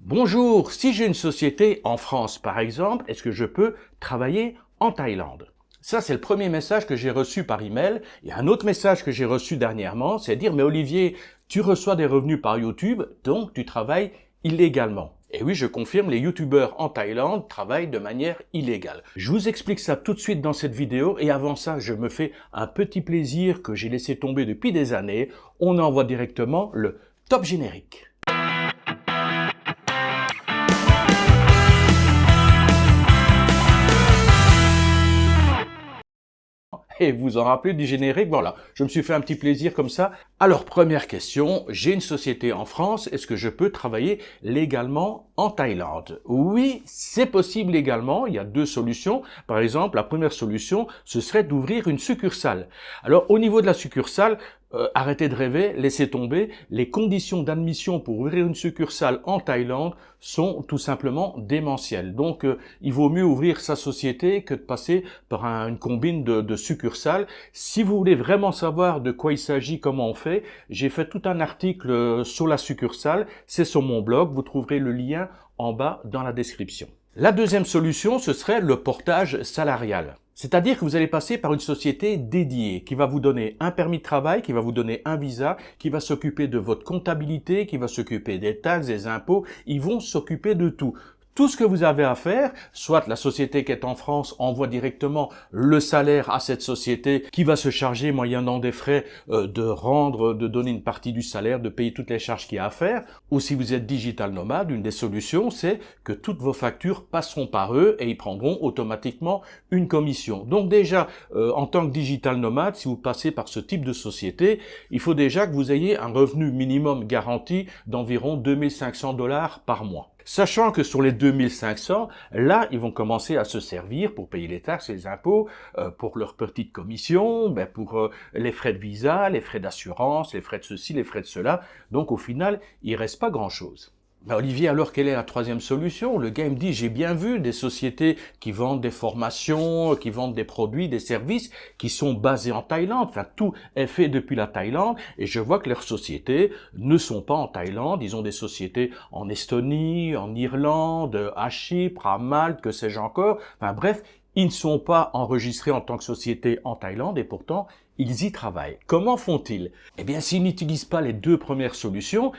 Bonjour, si j'ai une société en France par exemple, est-ce que je peux travailler en Thaïlande? Ça, c'est le premier message que j'ai reçu par email. Il y a un autre message que j'ai reçu dernièrement, c'est dire, mais Olivier, tu reçois des revenus par YouTube, donc tu travailles illégalement. Et oui, je confirme, les youtubeurs en Thaïlande travaillent de manière illégale. Je vous explique ça tout de suite dans cette vidéo et avant ça, je me fais un petit plaisir que j'ai laissé tomber depuis des années. On envoie directement le top générique. Et vous en rappelez du générique, voilà, je me suis fait un petit plaisir comme ça. Alors, première question, j'ai une société en France, est-ce que je peux travailler légalement en Thaïlande? Oui, c'est possible légalement, il y a deux solutions. Par exemple, la première solution, ce serait d'ouvrir une succursale. Alors, au niveau de la succursale, arrêtez de rêver, laissez tomber. Les conditions d'admission pour ouvrir une succursale en Thaïlande sont tout simplement démentielles. Donc, il vaut mieux ouvrir sa société que de passer par une combine de succursales. Si vous voulez vraiment savoir de quoi il s'agit, comment on fait, j'ai fait tout un article sur la succursale. C'est sur mon blog. Vous trouverez le lien en bas dans la description. La deuxième solution, ce serait le portage salarial. C'est-à-dire que vous allez passer par une société dédiée qui va vous donner un permis de travail, qui va vous donner un visa, qui va s'occuper de votre comptabilité, qui va s'occuper des taxes, des impôts. Ils vont s'occuper de tout. Tout ce que vous avez à faire, soit la société qui est en France envoie directement le salaire à cette société qui va se charger, moyennant des frais, de donner une partie du salaire, de payer toutes les charges qu'il y a à faire. Ou si vous êtes digital nomade, une des solutions, c'est que toutes vos factures passeront par eux et ils prendront automatiquement une commission. Donc déjà, en tant que digital nomade, si vous passez par ce type de société, il faut déjà que vous ayez un revenu minimum garanti d'environ 2500 $ par mois. Sachant que sur les 2500, là, ils vont commencer à se servir pour payer les taxes et les impôts, pour leurs petites commissions, pour les frais de visa, les frais d'assurance, les frais de ceci, les frais de cela. Donc au final, il reste pas grand-chose. Olivier, alors quelle est la troisième solution? Le gars me dit, j'ai bien vu des sociétés qui vendent des formations, qui vendent des produits, des services, qui sont basés en Thaïlande. Enfin, tout est fait depuis la Thaïlande et je vois que leurs sociétés ne sont pas en Thaïlande. Ils ont des sociétés en Estonie, en Irlande, à Chypre, à Malte, que sais-je encore. Enfin bref, ils ne sont pas enregistrés en tant que société en Thaïlande et pourtant, ils y travaillent. Comment font-ils? Eh bien, s'ils n'utilisent pas les deux premières solutions,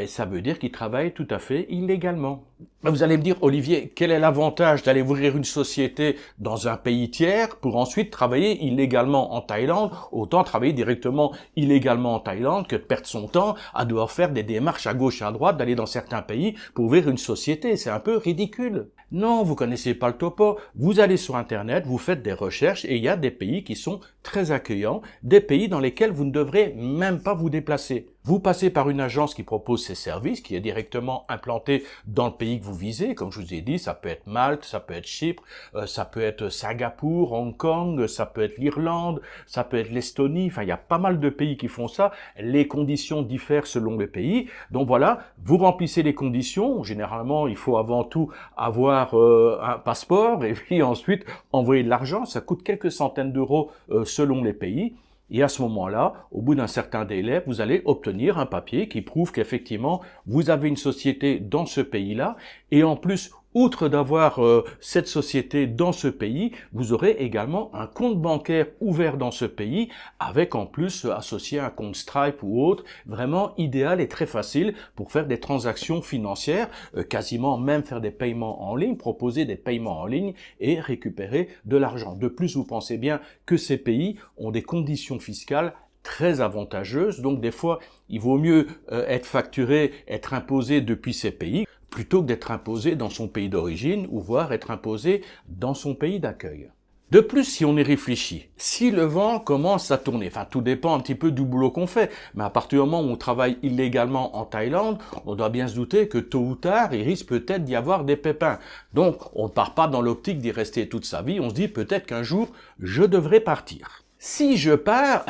ça veut dire qu'ils travaillent tout à fait illégalement. Vous allez me dire, Olivier, quel est l'avantage d'aller ouvrir une société dans un pays tiers pour ensuite travailler illégalement en Thaïlande? Autant travailler directement illégalement en Thaïlande que de perdre son temps à devoir faire des démarches à gauche et à droite, d'aller dans certains pays pour ouvrir une société. C'est un peu ridicule. Non, vous connaissez pas le topo. Vous allez sur Internet, vous faites des recherches et il y a des pays qui sont très accueillants, des pays dans lesquels vous ne devrez même pas vous déplacer. Vous passez par une agence qui propose ses services, qui est directement implantée dans le pays que vous visez. Comme je vous ai dit, ça peut être Malte, ça peut être Chypre, ça peut être Singapour, Hong Kong, ça peut être l'Irlande, ça peut être l'Estonie. Enfin, il y a pas mal de pays qui font ça. Les conditions diffèrent selon les pays. Donc voilà, vous remplissez les conditions. Généralement, il faut avant tout avoir un passeport et puis ensuite envoyer de l'argent. Ça coûte quelques centaines d'euros selon les pays. Et à ce moment-là, au bout d'un certain délai, vous allez obtenir un papier qui prouve qu'effectivement, vous avez une société dans ce pays-là. Et en plus, outre d'avoir cette société dans ce pays, vous aurez également un compte bancaire ouvert dans ce pays, avec en plus associé un compte Stripe ou autre, vraiment idéal et très facile pour faire des transactions financières, quasiment même faire des paiements en ligne, proposer des paiements en ligne et récupérer de l'argent. De plus, vous pensez bien que ces pays ont des conditions fiscales très avantageuses, donc des fois, il vaut mieux être facturé, être imposé depuis ces pays, plutôt que d'être imposé dans son pays d'origine ou voire être imposé dans son pays d'accueil. De plus, si on y réfléchit, si le vent commence à tourner, enfin tout dépend un petit peu du boulot qu'on fait, mais à partir du moment où on travaille illégalement en Thaïlande, on doit bien se douter que tôt ou tard, il risque peut-être d'y avoir des pépins. Donc, on ne part pas dans l'optique d'y rester toute sa vie, on se dit peut-être qu'un jour, je devrais partir. Si je pars,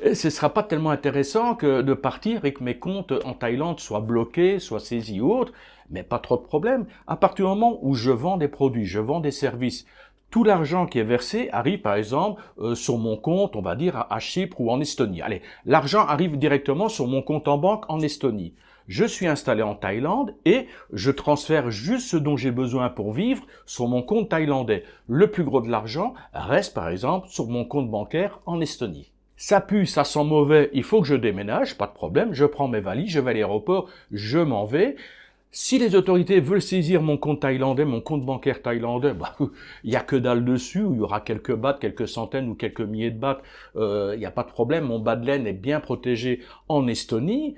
ce sera pas tellement intéressant que de partir et que mes comptes en Thaïlande soient bloqués, soient saisis ou autres, mais pas trop de problème. À partir du moment où je vends des produits, je vends des services, tout l'argent qui est versé arrive par exemple sur mon compte, on va dire à Chypre ou en Estonie. Allez, l'argent arrive directement sur mon compte en banque en Estonie. je suis installé en Thaïlande et je transfère juste ce dont j'ai besoin pour vivre sur mon compte thaïlandais. Le plus gros de l'argent reste par exemple sur mon compte bancaire en Estonie. Ça pue, ça sent mauvais, il faut que je déménage, pas de problème, je prends mes valises, je vais à l'aéroport, je m'en vais. Si les autorités veulent saisir mon compte thaïlandais, mon compte bancaire thaïlandais, il y a que dalle dessus, où il y aura quelques bahts, quelques centaines ou quelques milliers de bahts, il n'y a pas de problème, mon bas de laine est bien protégé en Estonie.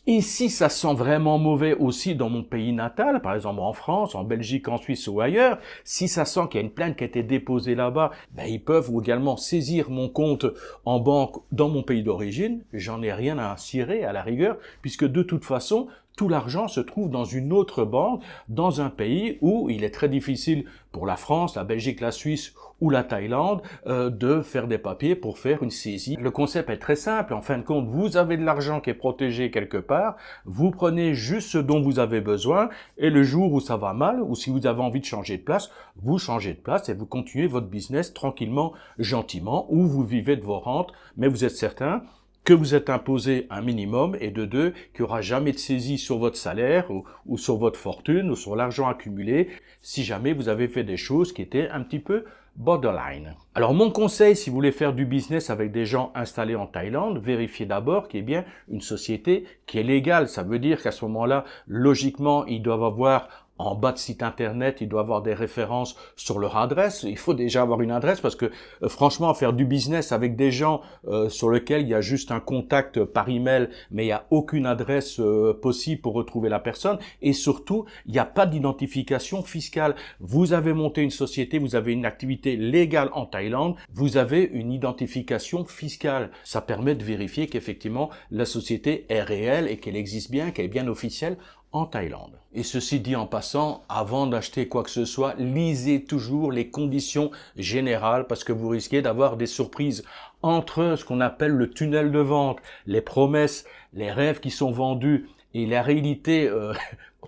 Et si ça sent vraiment mauvais aussi dans mon pays natal, par exemple en France, en Belgique, en Suisse ou ailleurs, si ça sent qu'il y a une plainte qui a été déposée là-bas, ils peuvent également saisir mon compte en banque dans mon pays d'origine. J'en ai rien à cirer à la rigueur, puisque de toute façon, tout l'argent se trouve dans une autre banque, dans un pays où il est très difficile pour la France, la Belgique, la Suisse ou la Thaïlande de faire des papiers pour faire une saisie. Le concept est très simple. En fin de compte, vous avez de l'argent qui est protégé quelque part, vous prenez juste ce dont vous avez besoin et le jour où ça va mal ou si vous avez envie de changer de place, vous changez de place et vous continuez votre business tranquillement, gentiment, ou vous vivez de vos rentes, mais vous êtes certain que vous êtes imposé un minimum et de deux, qu'il n'y aura jamais de saisie sur votre salaire ou sur votre fortune ou sur l'argent accumulé si jamais vous avez fait des choses qui étaient un petit peu borderline. Alors mon conseil, si vous voulez faire du business avec des gens installés en Thaïlande, vérifiez d'abord qu'il y ait bien une société qui est légale. Ça veut dire qu'à ce moment-là, logiquement, ils doivent avoir en bas de site internet, il doit avoir des références sur leur adresse. Il faut déjà avoir une adresse parce que franchement, faire du business avec des gens sur lesquels il y a juste un contact par email, mais il n'y a aucune adresse possible pour retrouver la personne. Et surtout, il n'y a pas d'identification fiscale. Vous avez monté une société, vous avez une activité légale en Thaïlande, vous avez une identification fiscale. Ça permet de vérifier qu'effectivement, la société est réelle et qu'elle existe bien, qu'elle est bien officielle en Thaïlande. Et ceci dit en passant, avant d'acheter quoi que ce soit, lisez toujours les conditions générales parce que vous risquez d'avoir des surprises entre ce qu'on appelle le tunnel de vente, les promesses, les rêves qui sont vendus et la réalité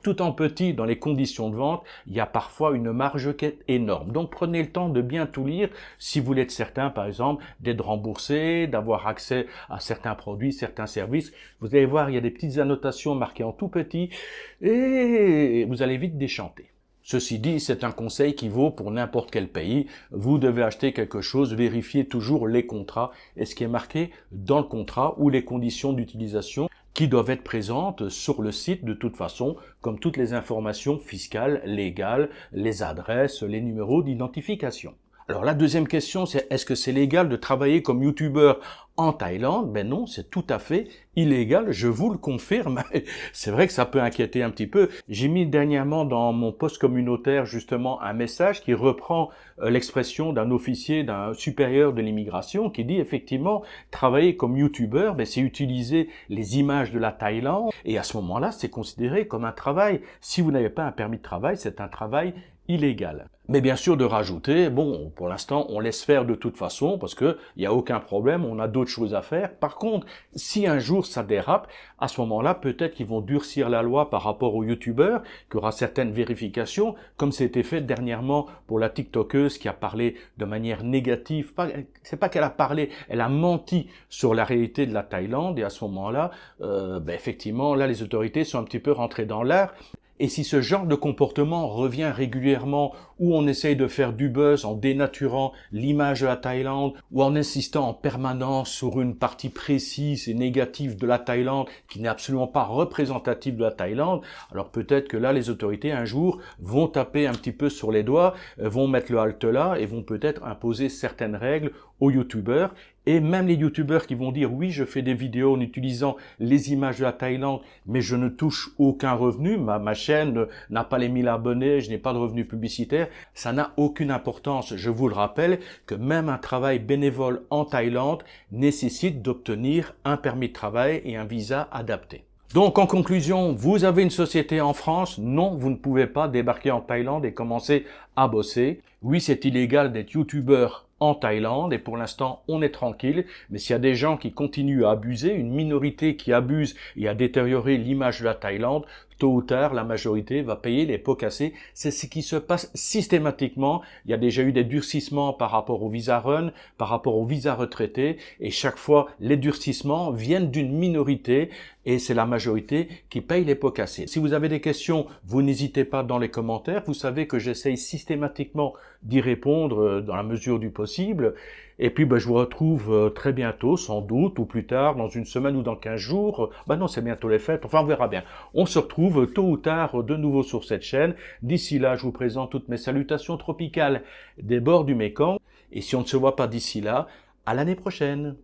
tout en petit dans les conditions de vente, il y a parfois une marge qui est énorme. Donc prenez le temps de bien tout lire si vous voulez être certain, par exemple, d'être remboursé, d'avoir accès à certains produits, certains services. Vous allez voir, il y a des petites annotations marquées en tout petit et vous allez vite déchanter. Ceci dit, c'est un conseil qui vaut pour n'importe quel pays. Vous devez acheter quelque chose, vérifiez toujours les contrats et ce qui est marqué dans le contrat ou les conditions d'utilisation qui doivent être présentes sur le site de toute façon, comme toutes les informations fiscales, légales, les adresses, les numéros d'identification. Alors la deuxième question, c'est est-ce que c'est légal de travailler comme youtubeur en Thaïlande? Ben non, c'est tout à fait illégal, je vous le confirme. C'est vrai que ça peut inquiéter un petit peu. J'ai mis dernièrement dans mon post communautaire justement un message qui reprend l'expression d'un officier, d'un supérieur de l'immigration qui dit effectivement travailler comme youtubeur, ben c'est utiliser les images de la Thaïlande et à ce moment-là, c'est considéré comme un travail. Si vous n'avez pas un permis de travail, c'est un travail illégal. Mais bien sûr de rajouter, bon, pour l'instant, on laisse faire de toute façon parce que il y a aucun problème, on a d'autres choses à faire. Par contre, si un jour ça dérape, à ce moment-là, peut-être qu'ils vont durcir la loi par rapport aux youtubeurs, qu'il y aura certaines vérifications, comme c'était fait dernièrement pour la tiktokeuse qui a parlé de manière négative. C'est pas qu'elle a parlé, elle a menti sur la réalité de la Thaïlande et à ce moment-là, effectivement, là, les autorités sont un petit peu rentrées dans l'art. Et si ce genre de comportement revient régulièrement, où on essaye de faire du buzz en dénaturant l'image de la Thaïlande, ou en insistant en permanence sur une partie précise et négative de la Thaïlande, qui n'est absolument pas représentative de la Thaïlande, alors peut-être que là, les autorités, un jour, vont taper un petit peu sur les doigts, vont mettre le halte là, et vont peut-être imposer certaines règles aux youtubeurs. Et même les youtubeurs qui vont dire oui, je fais des vidéos en utilisant les images de la Thaïlande, mais je ne touche aucun revenu, ma chaîne n'a pas les 1000 abonnés, je n'ai pas de revenus publicitaires, ça n'a aucune importance. Je vous le rappelle que même un travail bénévole en Thaïlande nécessite d'obtenir un permis de travail et un visa adapté. Donc en conclusion, vous avez une société en France, non, vous ne pouvez pas débarquer en Thaïlande et commencer à bosser. Oui, c'est illégal d'être youtubeur en Thaïlande et pour l'instant on est tranquille, mais s'il y a des gens qui continuent à abuser, une minorité qui abuse et à détériorer l'image de la Thaïlande, tôt ou tard, la majorité va payer les pots cassés. C'est ce qui se passe systématiquement. Il y a déjà eu des durcissements par rapport au visa run, par rapport au visa retraité, et chaque fois, les durcissements viennent d'une minorité, et c'est la majorité qui paye les pots cassés. Si vous avez des questions, vous n'hésitez pas dans les commentaires. Vous savez que j'essaye systématiquement d'y répondre dans la mesure du possible. Et puis, je vous retrouve très bientôt, sans doute, ou plus tard, dans une semaine ou dans 15 jours. Non, c'est bientôt les fêtes. Enfin, on verra bien. On se retrouve tôt ou tard de nouveau sur cette chaîne. D'ici là, je vous présente toutes mes salutations tropicales des bords du Mékong. Et si on ne se voit pas d'ici là, à l'année prochaine.